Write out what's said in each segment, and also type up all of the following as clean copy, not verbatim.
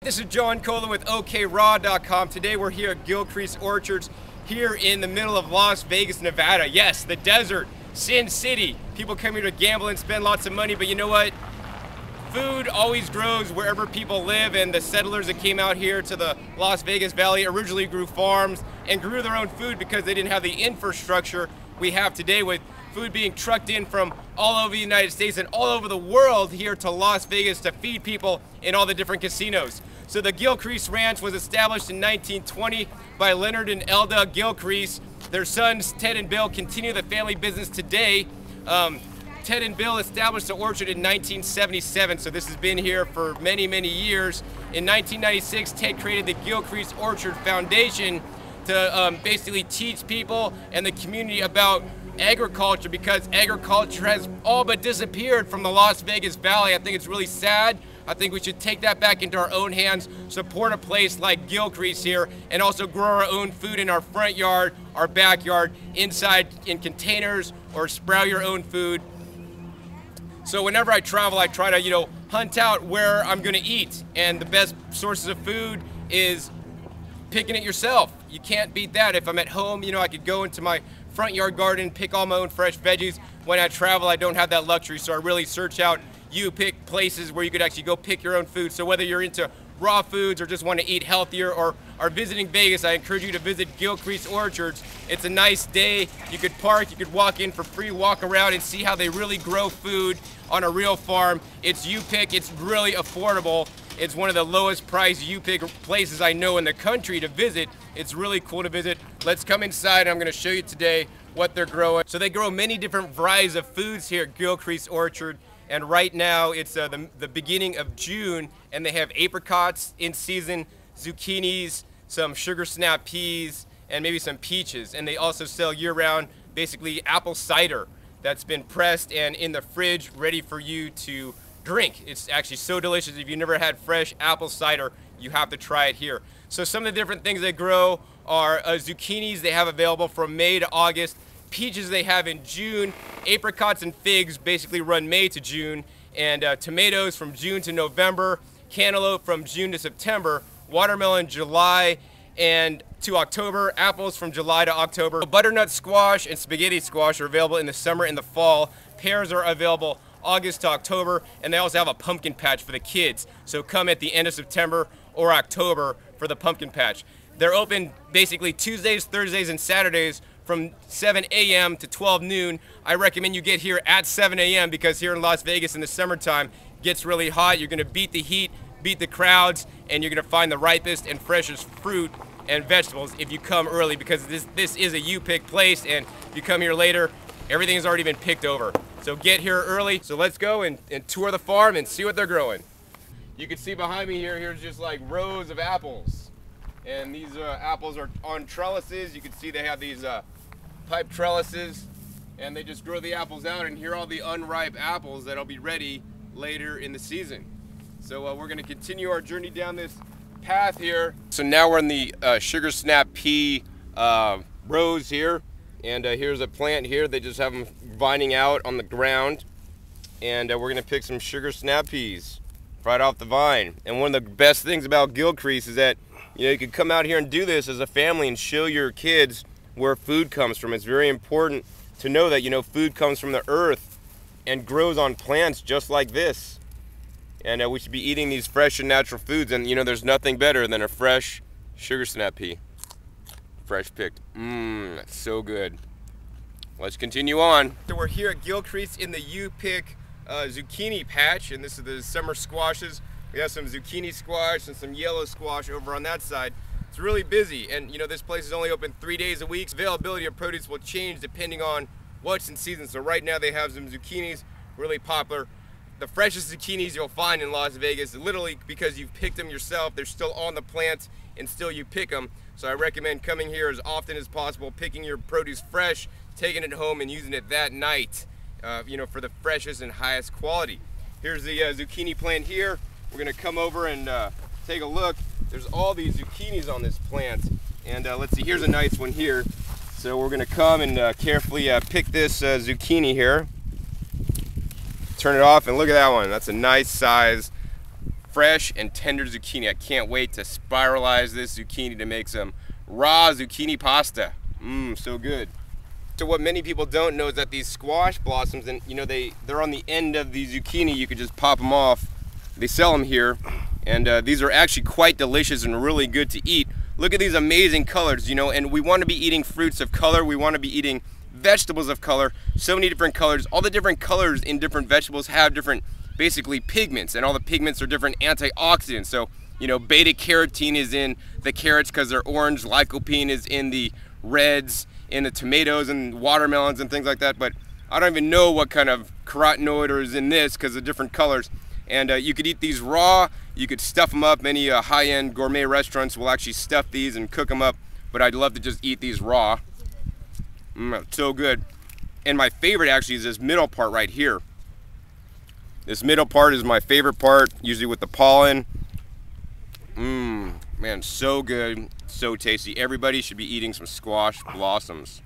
This is John Cola with OKRaw.com. Today we're here at Gilcrease Orchards here in the middle of Las Vegas, Nevada. Yes, the desert, Sin City. People come here to gamble and spend lots of money, but you know what? Food always grows wherever people live, and the settlers that came out here to the Las Vegas Valley originally grew farms and grew their own food because they didn't have the infrastructure we have today, with food being trucked in from all over the United States and all over the world here to Las Vegas to feed people in all the different casinos. So the Gilcrease Ranch was established in 1920 by Leonard and Elda Gilcrease. Their sons, Ted and Bill, continue the family business today. Ted and Bill established the orchard in 1977, so this has been here for many, many years. In 1996, Ted created the Gilcrease Orchard Foundation to basically teach people and the community about agriculture, because agriculture has all but disappeared from the Las Vegas Valley. I think it's really sad. I think we should take that back into our own hands, support a place like Gilcrease here, and also grow our own food in our front yard, our backyard, inside in containers, or sprout your own food. So whenever I travel, I try to, hunt out where I'm gonna eat, and the best sources of food is picking it yourself. You can't beat that. If I'm at home, I could go into my front yard garden, pick all my own fresh veggies. When I travel, I don't have that luxury, so I really search out pick places where you could actually go pick your own food. So whether you're into raw foods or just want to eat healthier or are visiting Vegas, I encourage you to visit Gilcrease Orchards. It's a nice day. You could park, you could walk in for free, walk around and see how they really grow food on a real farm. It's pick, it's really affordable. It's one of the lowest priced pick places I know in the country to visit. It's really cool to visit. Let's come inside. I'm going to show you today what they're growing. So they grow many different varieties of foods here at Gilcrease Orchard. And right now it's the beginning of June, and they have apricots in season, zucchinis, some sugar snap peas, and maybe some peaches. And they also sell year-round, basically apple cider that's been pressed and in the fridge ready for you to drink. It's actually so delicious. If you've never had fresh apple cider, you have to try it here. So some of the different things they grow are zucchinis they have available from May to August. Peaches they have in June, apricots and figs basically run May to June, and tomatoes from June to November, cantaloupe from June to September, watermelon July and to October, apples from July to October. Butternut squash and spaghetti squash are available in the summer and the fall. Pears are available August to October, and they also have a pumpkin patch for the kids. So come at the end of September or October for the pumpkin patch. They're open basically Tuesdays, Thursdays, and Saturdays from 7 a.m. to 12 noon. I recommend you get here at 7 a.m. because here in Las Vegas in the summertime it gets really hot. You're gonna beat the heat, beat the crowds, and you're gonna find the ripest and freshest fruit and vegetables if you come early, because this is a pick place, and if you come here later, everything has already been picked over. So get here early. So let's go and tour the farm and see what they're growing. You can see behind me here's just like rows of apples. And these apples are on trellises. You can see they have these pipe trellises, and they just grow the apples out, and here are all the unripe apples that'll be ready later in the season. So we're gonna continue our journey down this path here. So now we're in the sugar snap pea rows here, and here's a plant here. They just have them vining out on the ground, and we're gonna pick some sugar snap peas right off the vine. And one of the best things about Gilcrease is that you can come out here and do this as a family and show your kids where food comes from. It's very important to know that food comes from the earth and grows on plants just like this. And we should be eating these fresh and natural foods, and there's nothing better than a fresh sugar snap pea. Fresh picked. That's so good. Let's continue on. So we're here at Gilcrease in the pick zucchini patch, and this is the summer squashes. We have some zucchini squash and some yellow squash over on that side. It's really busy, and this place is only open 3 days a week. Availability of produce will change depending on what's in season. So right now they have some zucchinis, really popular. The freshest zucchinis you'll find in Las Vegas, literally because you've picked them yourself. They're still on the plants and still you pick them. So I recommend coming here as often as possible, picking your produce fresh, taking it home and using it that night, for the freshest and highest quality. Here's the zucchini plant here. We're gonna come over and take a look. There's all these zucchinis on this plant, and let's see, here's a nice one here. So we're gonna come and carefully pick this zucchini here. Turn it off, and look at that one. That's a nice size fresh and tender zucchini. I can't wait to spiralize this zucchini to make some raw zucchini pasta. Mmm, so good. So what many people don't know is that these squash blossoms, and you know, they're on the end of the zucchini. You could just pop them off. They sell them here, and these are actually quite delicious and really good to eat. Look at these amazing colors, you know, and we want to be eating fruits of color. We want to be eating vegetables of color. So many different colors. All the different colors in different vegetables have different, basically, pigments, and all the pigments are different antioxidants. So, you know, beta carotene is in the carrots because they're orange. Lycopene is in the reds, in the tomatoes and watermelons and things like that. But I don't even know what kind of carotenoid is in this because of different colors. And you could eat these raw. You could stuff them up. Many high-end gourmet restaurants will actually stuff these and cook them up. But I'd love to just eat these raw. So good. And my favorite actually is this middle part right here. This middle part is my favorite part, usually with the pollen. Man, so good, so tasty. Everybody should be eating some squash blossoms.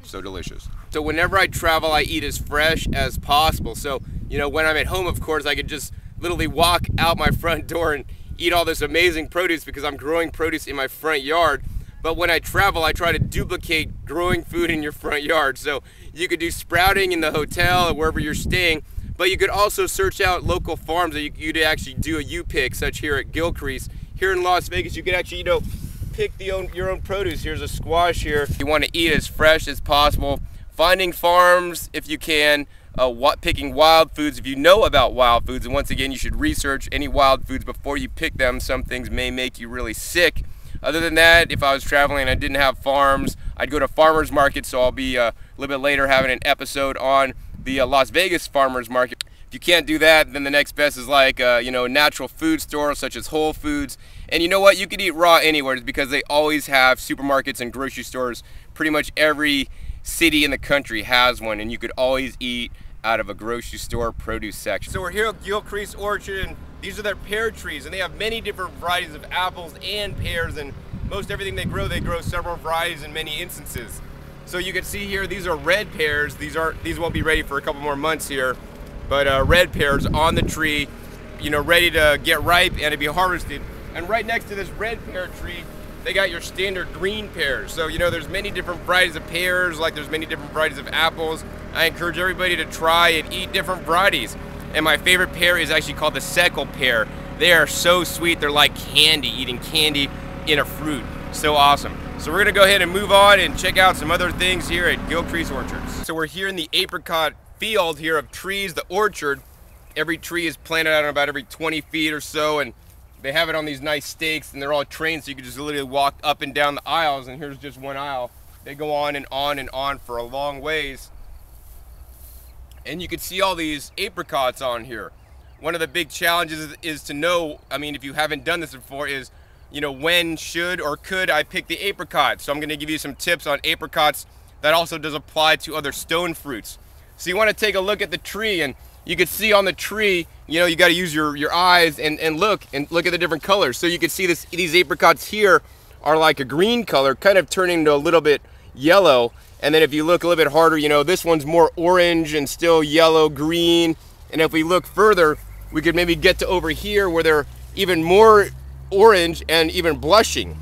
So delicious. So whenever I travel, I eat as fresh as possible. So, you know, when I'm at home, of course, I could just literally walk out my front door and eat all this amazing produce because I'm growing produce in my front yard. But when I travel, I try to duplicate growing food in your front yard. So you could do sprouting in the hotel or wherever you're staying, but you could also search out local farms that you could actually do a U-pick, such here at Gilcrease. Here in Las Vegas, you could actually, you know, pick your own produce. Here's a squash here. You want to eat as fresh as possible. Finding farms if you can, picking wild foods if you know about wild foods. And once again, you should research any wild foods before you pick them. Some things may make you really sick. Other than that, if I was traveling and I didn't have farms, I'd go to farmers market. So I'll be a little bit later having an episode on the Las Vegas farmers market. If you can't do that, then the next best is like you know, natural food stores such as Whole Foods. And you know what? You could eat raw anywhere because they always have supermarkets and grocery stores. Pretty much every city in the country has one, and you could always eat out of a grocery store produce section. So we're here at Gilcrease Orchard, and these are their pear trees, and they have many different varieties of apples and pears, and most everything they grow several varieties in many instances. So you can see here, these are red pears. These won't be ready for a couple more months here, but red pears on the tree, you know, ready to get ripe and to be harvested. And right next to this red pear tree, they got your standard green pears. So, you know, there's many different varieties of pears, like there's many different varieties of apples. I encourage everybody to try and eat different varieties. And my favorite pear is actually called the Seckle pear. They are so sweet, they're like candy, eating candy in a fruit. So awesome. So we're gonna go ahead and move on and check out some other things here at Gilcrease Orchards. So we're here in the apricot field here of trees, the orchard. Every tree is planted out about every 20 feet or so, and they have it on these nice stakes, and they're all trained, so you can just literally walk up and down the aisles, and here's just one aisle. They go on and on and on for a long ways. And you can see all these apricots on here. One of the big challenges is to know, I mean, if you haven't done this before, is, you know, when should or could I pick the apricot? So I'm gonna give you some tips on apricots. That also does apply to other stone fruits. So you wanna take a look at the tree, and you can see on the tree, you know, you gotta use your eyes and look at the different colors. So you can see these apricots here are like a green color, kind of turning into a little bit yellow. And then if you look a little bit harder, you know, this one's more orange and still yellow, green. And if we look further, we could maybe get to over here where they're even more orange and even blushing.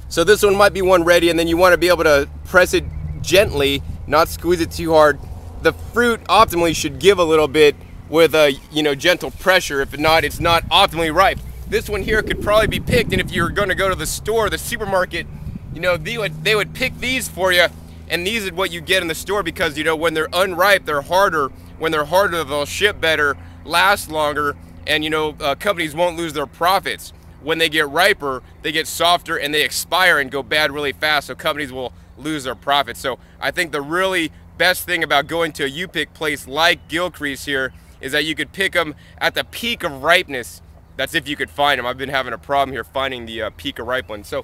So this one might be one ready, and then you want to be able to press it gently, not squeeze it too hard. The fruit optimally should give a little bit with a, you know, gentle pressure. If not, it's not optimally ripe. This one here could probably be picked, and if you're going to go to the store, the supermarket, you know, they would pick these for you, and these are what you get in the store because, you know, when they're unripe, they're harder. When they're harder, they'll ship better, last longer, and, you know, companies won't lose their profits. When they get riper, they get softer and they expire and go bad really fast, so companies will lose their profits. So I think the really best thing about going to a U-pick place like Gilcrease here is that you could pick them at the peak of ripeness. That's if you could find them. I've been having a problem here finding the peak of ripe ones. So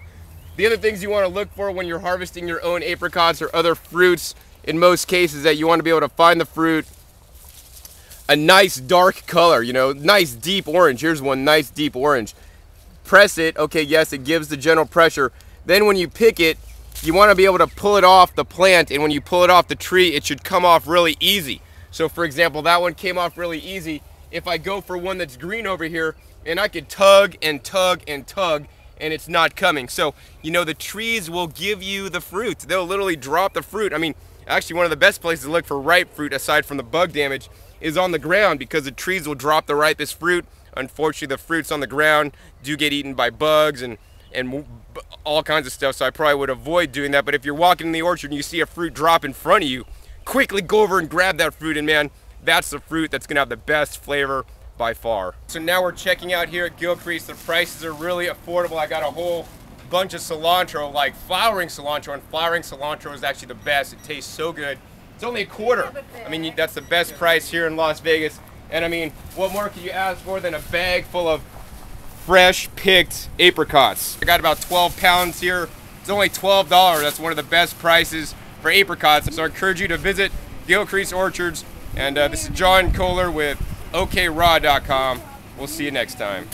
the other things you want to look for when you're harvesting your own apricots or other fruits, in most cases, that you want to be able to find the fruit a nice dark color, you know, nice deep orange. Here's one, nice deep orange. Press it, okay, yes, it gives the gentle pressure. Then when you pick it, you want to be able to pull it off the plant, and when you pull it off the tree, it should come off really easy. So for example, that one came off really easy. if I go for one that's green over here, and I could tug and tug and tug, and it's not coming. So, you know, the trees will give you the fruit. They'll literally drop the fruit. I mean, actually one of the best places to look for ripe fruit, aside from the bug damage, is on the ground, because the trees will drop the ripest fruit. Unfortunately, the fruits on the ground do get eaten by bugs and all kinds of stuff, so I probably would avoid doing that. But if you're walking in the orchard and you see a fruit drop in front of you, quickly go over and grab that fruit, and man, that's the fruit that's gonna have the best flavor by far. So now we're checking out here at Gilcrease. The prices are really affordable. I got a whole bunch of cilantro, like flowering cilantro, and flowering cilantro is actually the best. It tastes so good. It's only $1/4. I mean, that's the best price here in Las Vegas. And I mean, what more could you ask for than a bag full of fresh picked apricots? I got about 12 pounds here. It's only $12. That's one of the best prices for apricots. So I encourage you to visit Gilcrease Orchards. And this is John Kohler with OKRaw.com. We'll see you next time.